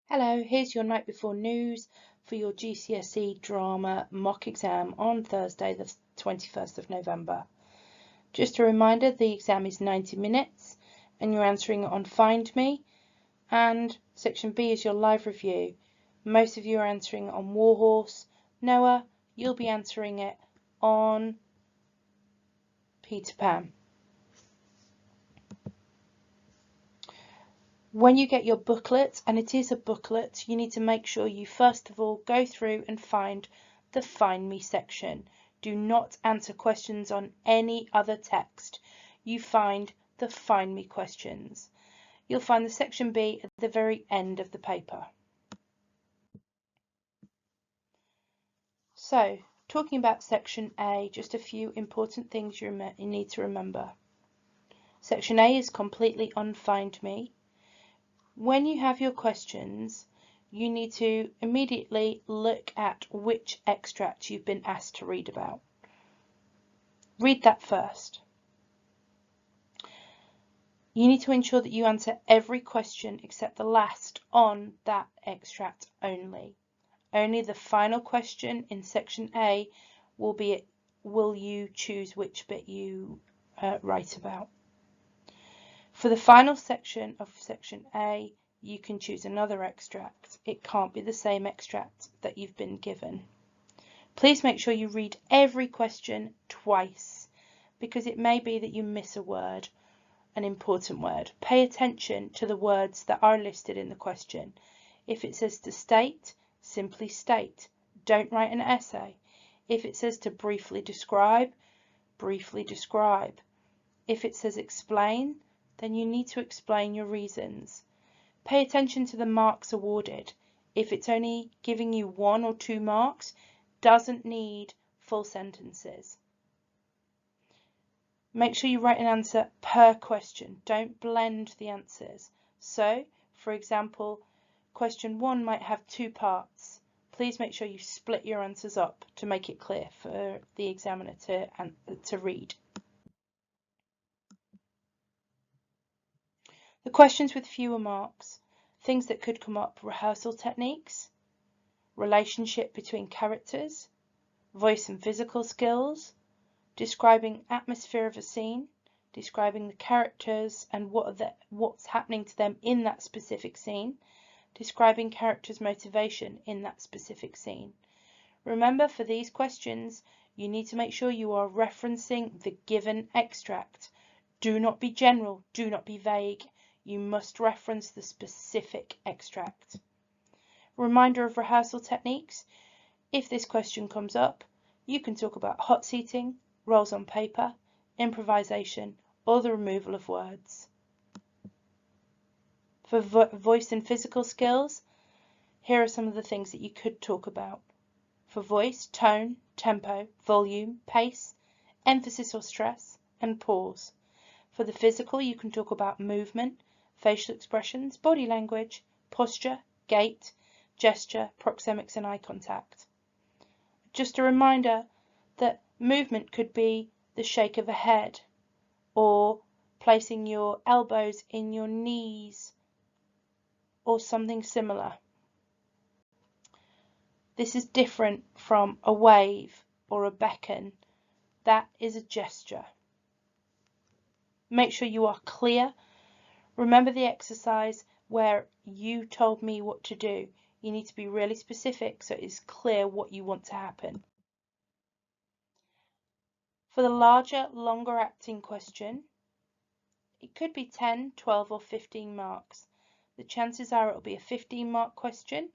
Hello, here's your night before news for your GCSE drama mock exam on Thursday the 21st of November. Just a reminder, the exam is 90 minutes and you're answering it on Find Me, and section B is your live review. Most of you are answering it on Warhorse. Noah, you'll be answering it on Peter Pan. When you get your booklet, and it is a booklet, you need to make sure you first of all go through and find the Find Me section. Do not answer questions on any other text. You find the Find Me questions. You'll find the section B at the very end of the paper. So, talking about section A, just a few important things you need to remember. Section A is completely on Find Me. When you have your questions, you need to immediately look at which extract you've been asked to read about. Read that first. You need to ensure that you answer every question except the last on that extract only. Only the final question in section A will be, will you choose which bit you write about. For the final section of section A, you can choose another extract. It can't be the same extract that you've been given. Please make sure you read every question twice, because it may be that you miss a word, an important word. Pay attention to the words that are listed in the question. If it says to state, simply state. Don't write an essay. If it says to briefly describe, briefly describe. If it says explain, then you need to explain your reasons. Pay attention to the marks awarded. If it's only giving you 1 or 2 marks, doesn't need full sentences. Make sure you write an answer per question. Don't blend the answers. So, for example, question 1 might have 2 parts. Please make sure you split your answers up to make it clear for the examiner to read. The questions with fewer marks, things that could come up: rehearsal techniques, relationship between characters, voice and physical skills, describing atmosphere of a scene, describing the characters and what's happening to them in that specific scene, describing characters' motivation in that specific scene. Remember, for these questions, you need to make sure you are referencing the given extract. Do not be general, do not be vague. You must reference the specific extract. Reminder of rehearsal techniques. If this question comes up, you can talk about hot seating, roles on paper, improvisation, or the removal of words. For voice and physical skills, here are some of the things that you could talk about. For voice, tone, tempo, volume, pace, emphasis or stress, and pause. For the physical, you can talk about movement, facial expressions, body language, posture, gait, gesture, proxemics, and eye contact. Just a reminder that movement could be the shake of a head, or placing your elbows in your knees, or something similar. This is different from a wave or a beckon. That is a gesture. Make sure you are clear. Remember the exercise where you told me what to do. You need to be really specific so it is clear what you want to happen. For the larger, longer acting question, it could be 10, 12 or 15 marks. The chances are it will be a 15-mark question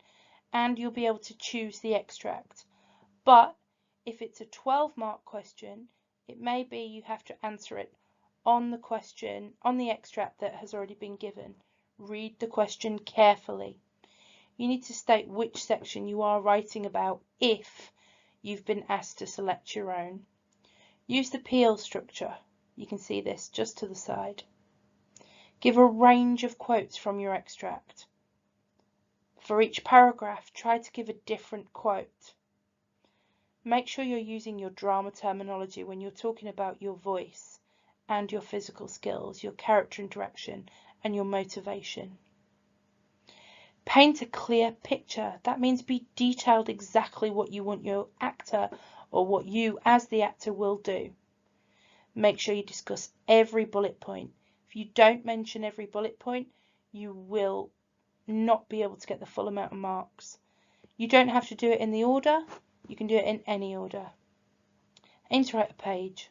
and you'll be able to choose the extract. But if it's a 12-mark question, it may be you have to answer it on the question, on the extract that has already been given. Read the question carefully. You need to state which section you are writing about if you've been asked to select your own. Use the peel structure. You can see this just to the side. Give a range of quotes from your extract. For each paragraph, try to give a different quote. Make sure you're using your drama terminology when you're talking about your voice and your physical skills, your character interaction, and your motivation. Paint a clear picture. That means be detailed exactly what you want your actor or what you as the actor will do. Make sure you discuss every bullet point. If you don't mention every bullet point, you will not be able to get the full amount of marks. You don't have to do it in the order. You can do it in any order. Aim to write a page.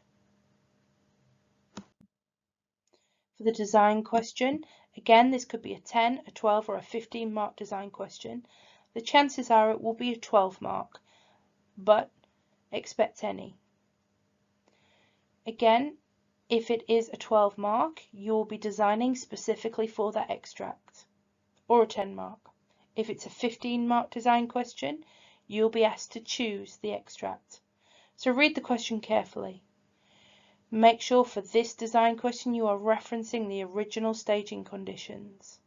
For the design question, again, this could be a 10, a 12 or a 15 mark design question. The chances are it will be a 12 mark, but expect any. Again, if it is a 12 mark, you'll be designing specifically for that extract, or a 10 mark. If it's a 15 mark design question, you'll be asked to choose the extract. So read the question carefully. Make sure for this design question you are referencing the original staging conditions.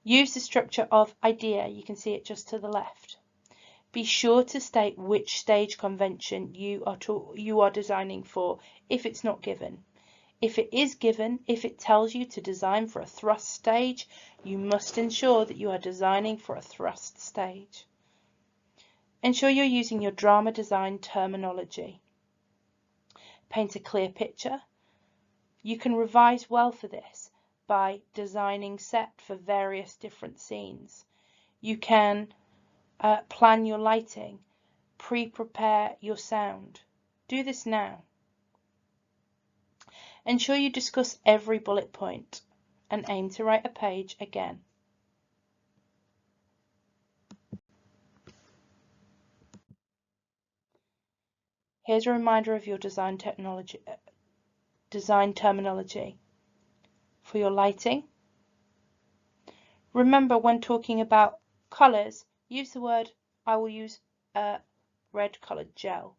Use the structure of idea, you can see it just to the left. Be sure to state which stage convention you are designing for if it's not given. If it is given, if it tells you to design for a thrust stage, you must ensure that you are designing for a thrust stage. Ensure you're using your drama design terminology. Paint a clear picture. You can revise well for this by designing set for various different scenes. You can plan your lighting, pre-prepare your sound. Do this now. Ensure you discuss every bullet point and aim to write a page again. Here's a reminder of your design terminology. For your lighting, remember when talking about colours, use the word, I will use a red coloured gel.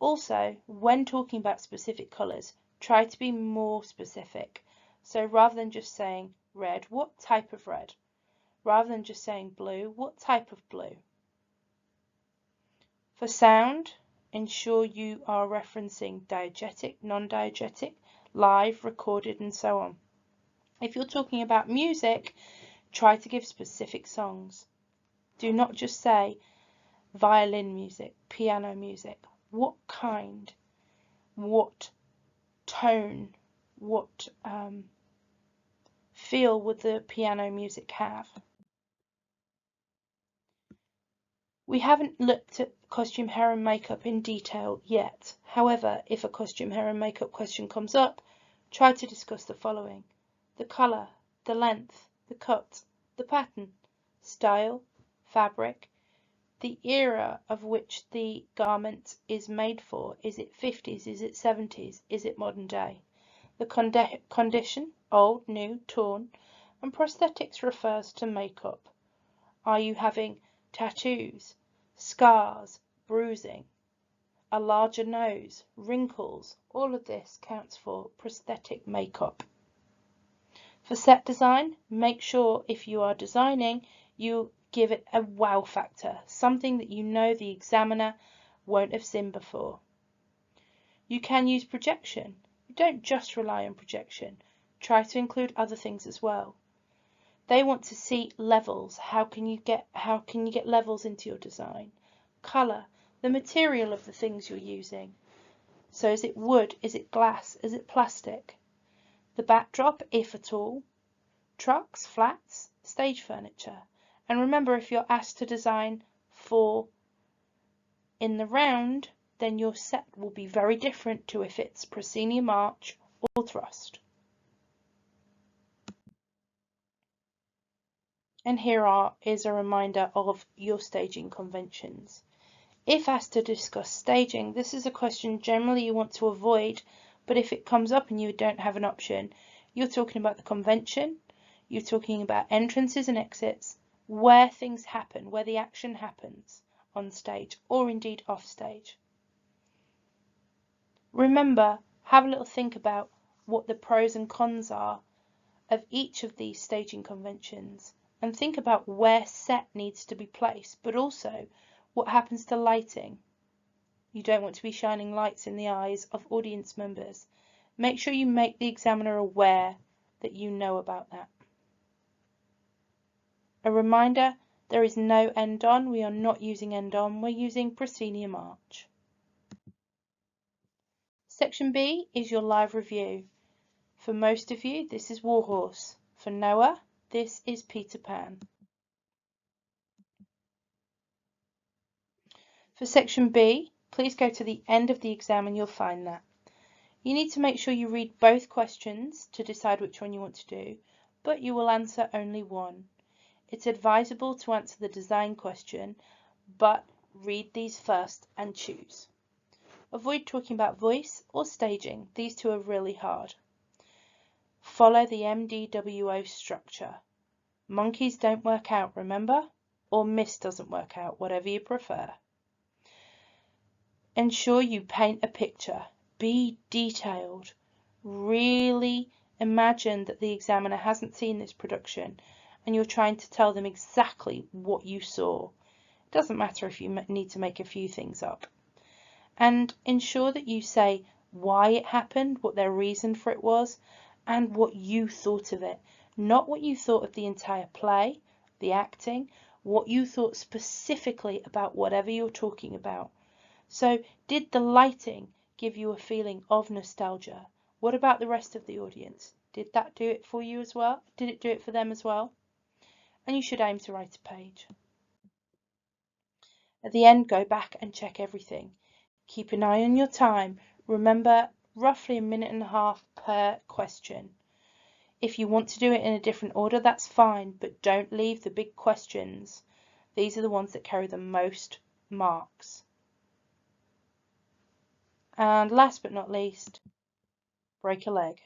Also, when talking about specific colours, try to be more specific. So rather than just saying red, what type of red? Rather than just saying blue, what type of blue? For sound, ensure you are referencing diegetic, non-diegetic, live, recorded, and so on. If you're talking about music, try to give specific songs. Do not just say violin music, piano music. What kind? What tone? What feel would the piano music have? We haven't looked at costume, hair and makeup in detail yet. However, if a costume, hair and makeup question comes up, try to discuss the following: the colour, the length, the cut, the pattern, style, fabric, the era of which the garment is made for. Is it 50s? Is it 70s? Is it modern day? The condition, old, new, torn, and prosthetics refers to makeup. Are you having tattoos, scars, bruising, a larger nose, wrinkles? All of this counts for prosthetic makeup. For set design, make sure if you are designing, you give it a wow factor, something that you know the examiner won't have seen before. You can use projection. You don't just rely on projection. Try to include other things as well. They want to see levels. How can you get levels into your design? Colour, the material of the things you're using. So is it wood? Is it glass? Is it plastic? The backdrop, if at all. Trucks, flats, stage furniture. And remember, if you're asked to design for in the round, then your set will be very different to if it's proscenium arch or thrust. And here is a reminder of your staging conventions. If asked to discuss staging, this is a question generally you want to avoid, but if it comes up and you don't have an option, you're talking about the convention, you're talking about entrances and exits, where things happen, where the action happens on stage or indeed off stage. Remember, have a little think about what the pros and cons are of each of these staging conventions, and think about where set needs to be placed, but also what happens to lighting. You don't want to be shining lights in the eyes of audience members. Make sure you make the examiner aware that you know about that. A reminder, there is no end on. We are not using end on. We're using proscenium arch. Section B is your live review. For most of you, this is Warhorse. For Noah, this is Peter Pan. For section B, please go to the end of the exam and you'll find that. You need to make sure you read both questions to decide which one you want to do, but you will answer only one. It's advisable to answer the design question, but read these first and choose. Avoid talking about voice or staging. These two are really hard. Follow the MDWO structure. Monkeys don't work out, remember? Or Miss doesn't work out, whatever you prefer. Ensure you paint a picture. Be detailed. Really imagine that the examiner hasn't seen this production and you're trying to tell them exactly what you saw. It doesn't matter if you need to make a few things up. And ensure that you say why it happened, what their reason for it was, and what you thought of it. Not what you thought of the entire play, the acting, what you thought specifically about whatever you're talking about. So, did the lighting give you a feeling of nostalgia? What about the rest of the audience? Did that do it for you as well? Did it do it for them as well? And you should aim to write a page. At the end, go back and check everything. Keep an eye on your time. Remember, roughly 1.5 minutes per question. If you want to do it in a different order, that's fine, but don't leave the big questions. These are the ones that carry the most marks. And last but not least, break a leg.